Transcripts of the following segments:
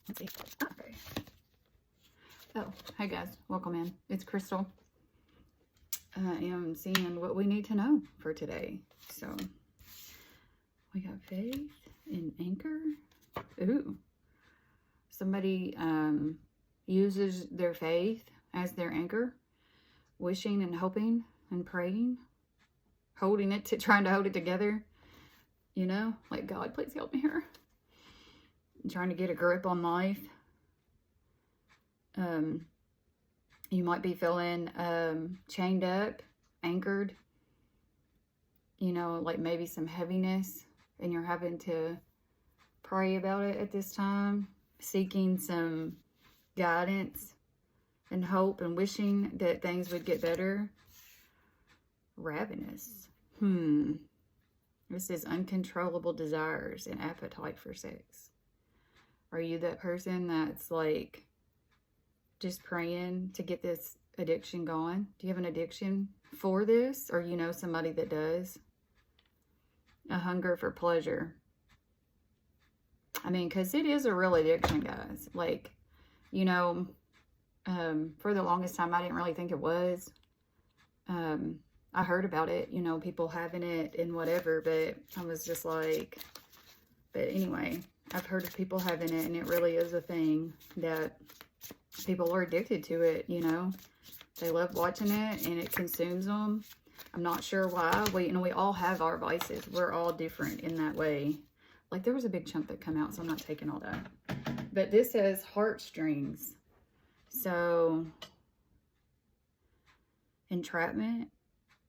Let's see. Okay. Oh, hey guys, welcome in. It's Crystal. I am seeing what we need to know for today. So, we got faith and anchor. Ooh. Somebody uses their faith as their anchor, wishing and hoping and praying, holding it, trying to hold it together. You know, like, God, please help me here. I'm trying to get a grip on life. You might be feeling chained up, anchored, you know, like maybe some heaviness, and you're having to pray about it at this time, seeking some guidance and hope and wishing that things would get better. Ravenous. This is uncontrollable desires and appetite for sex. Are you that person that's like just praying to get this addiction going? Do you have an addiction for this? Or you know somebody that does? A hunger for pleasure. I mean, because it is a real addiction, guys. Like, you know, for the longest time, I didn't really think it was. I heard about it, you know, people having it and whatever, but I was just like, but anyway, I've heard of people having it, and it really is a thing that people are addicted to it, you know. They love watching it, and it consumes them. I'm not sure why. We all have our vices. We're all different in that way. Like, there was a big chunk that come out, so I'm not taking all that. But this says heartstrings. So, entrapment.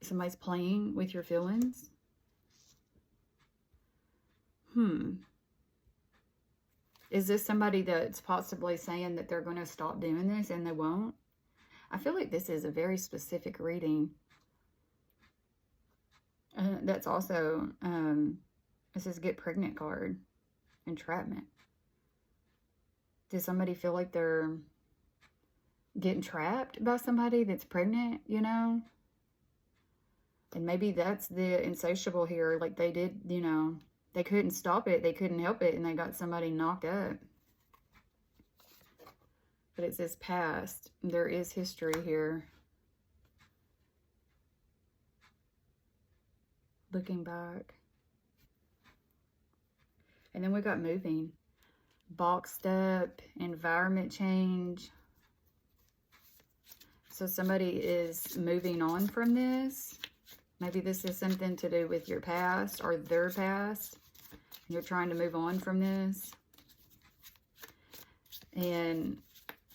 Somebody's playing with your feelings. Is this somebody that's possibly saying that they're going to stop doing this and they won't? I feel like this is a very specific reading. That's also, this is get pregnant card. Entrapment. Does somebody feel like they're getting trapped by somebody that's pregnant, you know? And maybe that's the insatiable here. Like, they did, you know, they couldn't stop it. They couldn't help it. And they got somebody knocked up. But it says past. There is history here. Looking back. And then we got moving. Boxed up. Environment change. So somebody is moving on from this. Maybe this is something to do with your past or their past. You're trying to move on from this. And,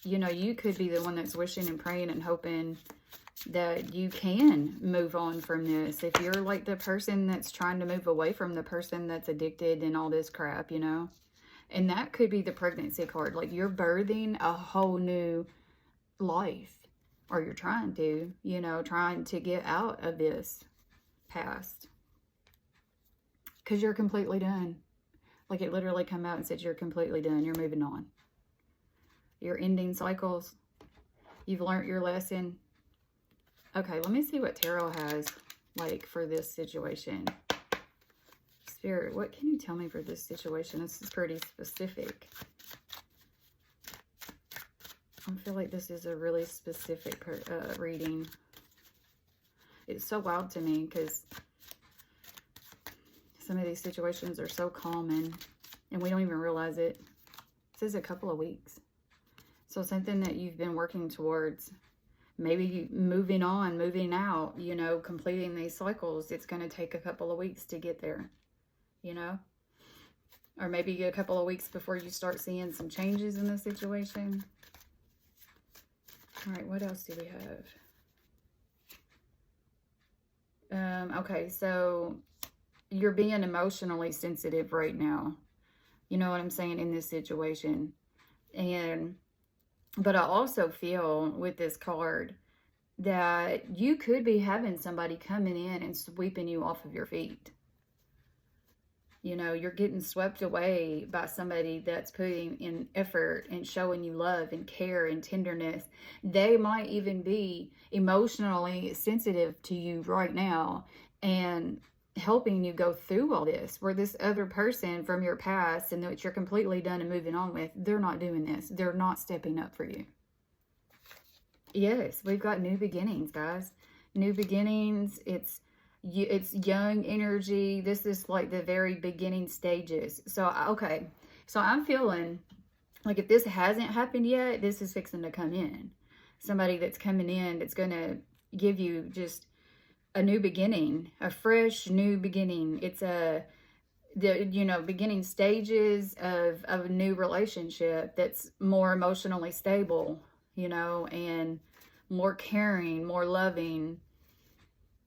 you know, you could be the one that's wishing and praying and hoping that you can move on from this. If you're like the person that's trying to move away from the person that's addicted and all this crap, you know. And that could be the pregnancy card. Like, you're birthing a whole new life. Or you're trying to, you know, trying to get out of this past. Because you're completely done. Like, it literally come out and said you're completely done. You're moving on. You're ending cycles. You've learned your lesson. Okay, let me see what tarot has, like, for this situation. Spirit, what can you tell me for this situation? This is pretty specific. I feel like this is a really specific reading. It's so wild to me because some of these situations are so common and we don't even realize it. It says a couple of weeks. So something that you've been working towards, maybe moving on, moving out, you know, completing these cycles. It's going to take a couple of weeks to get there, you know? Or maybe a couple of weeks before you start seeing some changes in the situation. All right, what else do we have? Okay, so you're being emotionally sensitive right now. You know what I'm saying, in this situation. But I also feel with this card that you could be having somebody coming in and sweeping you off of your feet. You know, you're getting swept away by somebody that's putting in effort and showing you love and care and tenderness. They might even be emotionally sensitive to you right now. And helping you go through all this, where this other person from your past and that you're completely done and moving on with, they're not doing this. They're not stepping up for you. Yes, we've got new beginnings, guys. New beginnings. It's young energy. This is like the very beginning stages. So, okay. So I'm feeling like if this hasn't happened yet, this is fixing to come in. Somebody that's coming in that's going to give you just a new beginning, a fresh new beginning. It's beginning stages of a new relationship that's more emotionally stable, and more caring, more loving.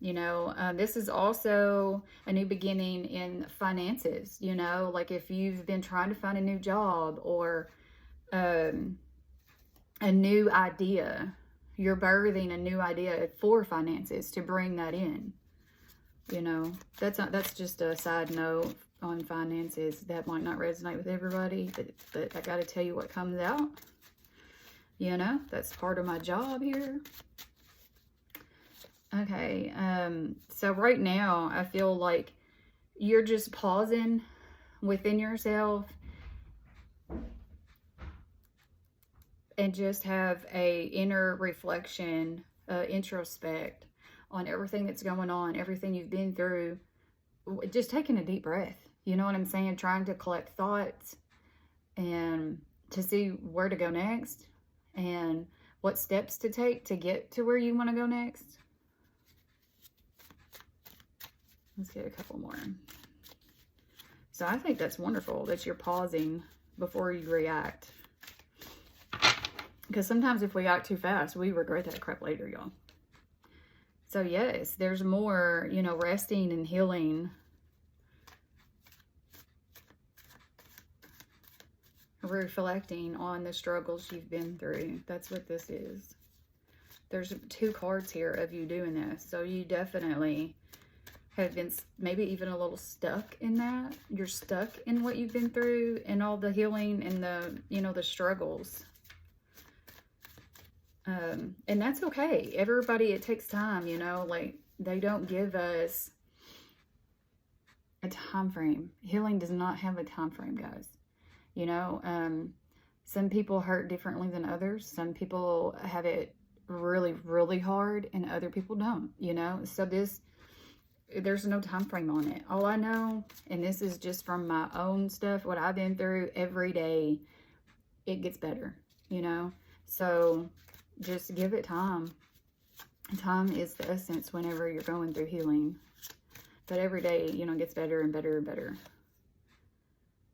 This is also a new beginning in finances, like if you've been trying to find a new job or a new idea, you're birthing a new idea for finances to bring that in. That's just a side note on finances. That might not resonate with everybody, but I got to tell you what comes out. That's part of my job here. Okay, so right now I feel like you're just pausing within yourself and just have a inner reflection, introspect on everything that's going on, everything you've been through. Just taking a deep breath, you know what I'm saying? Trying to collect thoughts and to see where to go next and what steps to take to get to where you want to go next. Let's get a couple more. So I think that's wonderful that you're pausing before you react. Because sometimes if we act too fast, we regret that crap later, y'all. So yes, there's more, resting and healing. Reflecting on the struggles you've been through. That's what this is. There's 2 cards here of you doing this. So you definitely have been maybe even a little stuck in that. You're stuck in what you've been through and all the healing and the, the struggles. And that's okay. Everybody, it takes time, like they don't give us a time frame. Healing does not have a time frame, guys. Some people hurt differently than others. Some people have it really, really hard and other people don't, so there's no time frame on it. All I know, and this is just from my own stuff, what I've been through, every day it gets better, so just give it time. Time is the essence whenever you're going through healing, but every day, gets better and better and better.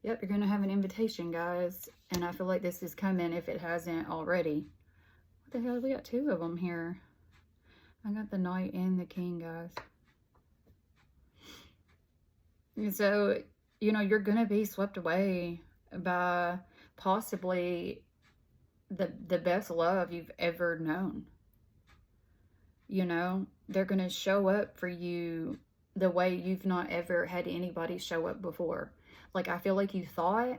Yep, you're going to have an invitation, guys, and I feel like this is coming if it hasn't already. What the hell? We got 2 of them here. I got the Knight and the King, guys. And so, you're going to be swept away by possibly the best love you've ever known. They're going to show up for you the way you've not ever had anybody show up before. Like, I feel like you thought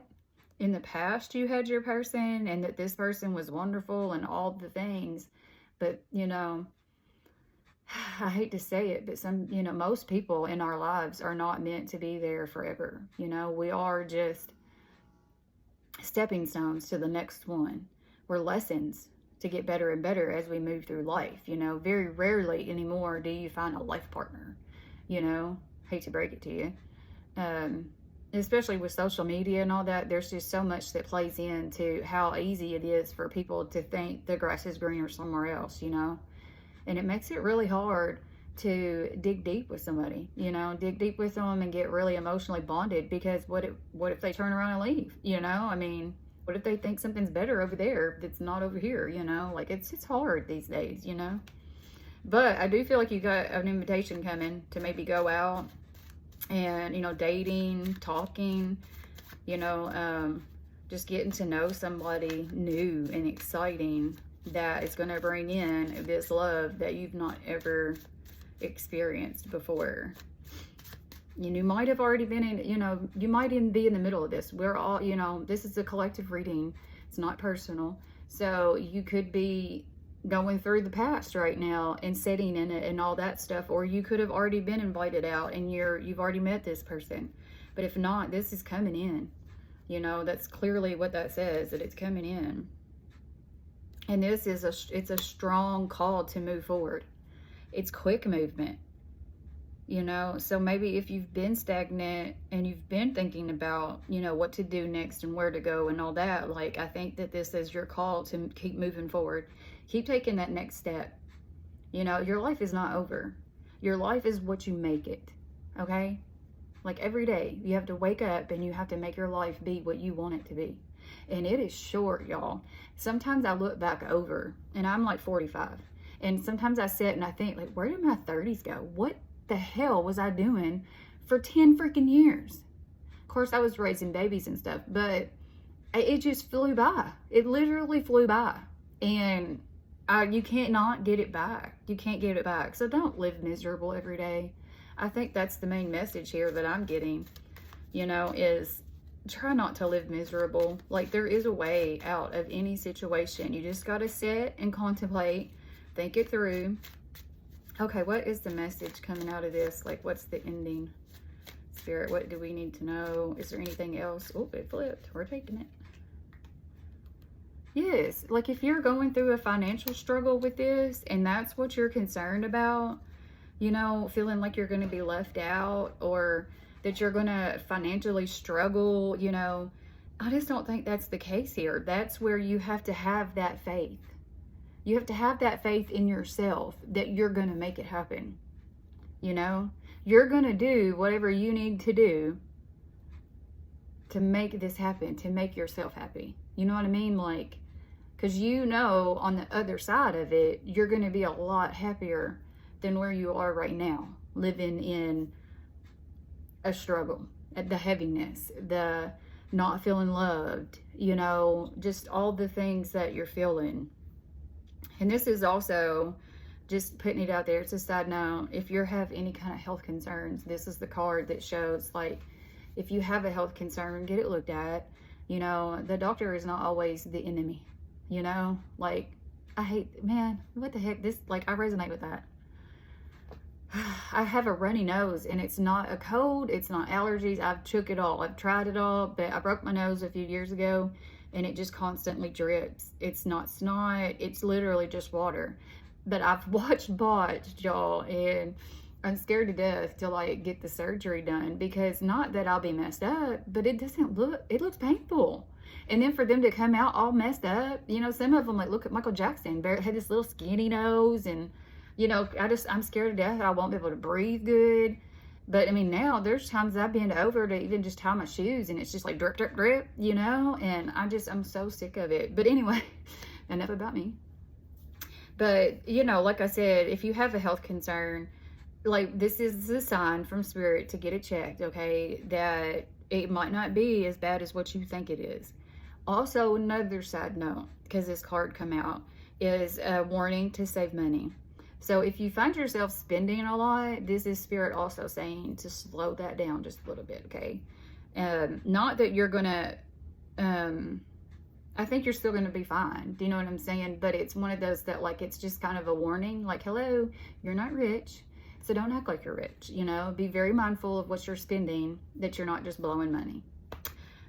in the past you had your person and that this person was wonderful and all the things. But, I hate to say it, but most people in our lives are not meant to be there forever. We are just stepping stones to the next one. We're lessons to get better and better as we move through life. Very rarely anymore do you find a life partner. Hate to break it to you. Especially with social media and all that, there's just so much that plays into how easy it is for people to think the grass is greener somewhere else, and it makes it really hard to dig deep with somebody, dig deep with them and get really emotionally bonded, because what if they turn around and leave, I mean, what if they think something's better over there that's not over here, like it's hard these days, but I do feel like you got an invitation coming to maybe go out and, dating, talking, just getting to know somebody new and exciting that is going to bring in this love that you've not ever experienced before. You might have already been in, you might even be in the middle of this. We're all, this is a collective reading. It's not personal. So you could be going through the past right now and sitting in it and all that stuff, or you could have already been invited out and you've already met this person. But if not, this is coming in. You know, that's clearly what that says, that it's coming in. And this is it's a strong call to move forward. It's quick movement. You know, so maybe if you've been stagnant and you've been thinking about, you know, what to do next and where to go and all that, like, I think that this is your call to keep moving forward. Keep taking that next step. You know, your life is not over. Your life is what you make it, okay? Like, every day you have to wake up and you have to make your life be what you want it to be. And it is short, y'all. Sometimes I look back over, and I'm like 45, and sometimes I sit and I think, like, where did my 30s go? What the hell was I doing for 10 freaking years? Of course, I was raising babies and stuff, but it just flew by. It literally flew by. And you can't not get it back. You can't get it back. So don't live miserable every day. I think that's the main message here that I'm getting, you know, is try not to live miserable. Like, there is a way out of any situation. You just got to sit and contemplate, think it through. Okay, what is the message coming out of this? Like, what's the ending? Spirit, what do we need to know? Is there anything else? Oh, it flipped. We're taking it. Yes, like if you're going through a financial struggle with this and that's what you're concerned about, you know, feeling like you're going to be left out or that you're going to financially struggle, you know, I just don't think that's the case here. That's where you have to have that faith. You have to have that faith in yourself that you're going to make it happen. You know, you're going to do whatever you need to do to make this happen, to make yourself happy. You know what I mean? Like, because you know on the other side of it, you're going to be a lot happier than where you are right now, living in a struggle, the heaviness, the not feeling loved, you know, just all the things that you're feeling. And this is also just putting it out there. It's a side note. If you have any kind of health concerns, this is the card that shows, like, if you have a health concern, get it looked at. You know, the doctor is not always the enemy, you know? Like, I hate, man, what the heck? This, like, I resonate with that. I have a runny nose, and it's not a cold. It's not allergies. I've took it all. I've tried it all, but I broke my nose a few years ago, and it just constantly drips. It's not snot. It's literally just water. But I've watched y'all, and I'm scared to death to, like, get the surgery done, because not that I'll be messed up, but it doesn't look, it looks painful. And then for them to come out all messed up, you know, some of them, like, look at Michael Jackson, had this little skinny nose, and, you know, I'm scared to death I won't be able to breathe good. But I mean, now there's times I bend over to even just tie my shoes and it's just like drip, drip, drip, you know, and I'm so sick of it. But anyway, enough about me. But, you know, like I said, if you have a health concern, like, this is a sign from Spirit to get it checked, okay, that it might not be as bad as what you think it is. Also, another side note, because this card come out, is a warning to save money. So if you find yourself spending a lot, this is Spirit also saying to slow that down just a little bit, okay? Not that you're gonna, I think you're still gonna be fine. Do you know what I'm saying? But it's one of those that, like, it's just kind of a warning, like, hello, you're not rich, so don't act like you're rich, you know? Be very mindful of what you're spending, that you're not just blowing money.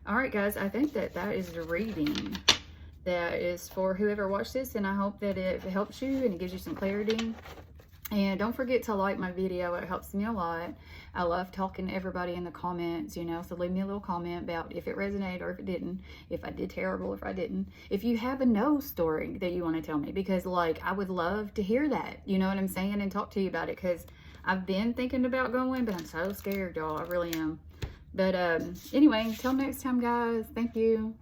All right, guys, I think that is the reading that is for whoever watched this, and I hope that it helps you and it gives you some clarity. And don't forget to like my video. It helps me a lot. I love talking to everybody in the comments, you know, so leave me a little comment about if it resonated or if it didn't, if I did terrible, if I didn't, if you have a no story that you want to tell me, because, like, I would love to hear that, you know what I'm saying, and talk to you about it, because I've been thinking about going, but I'm so scared, y'all. I really am. But anyway, until next time, guys, thank you.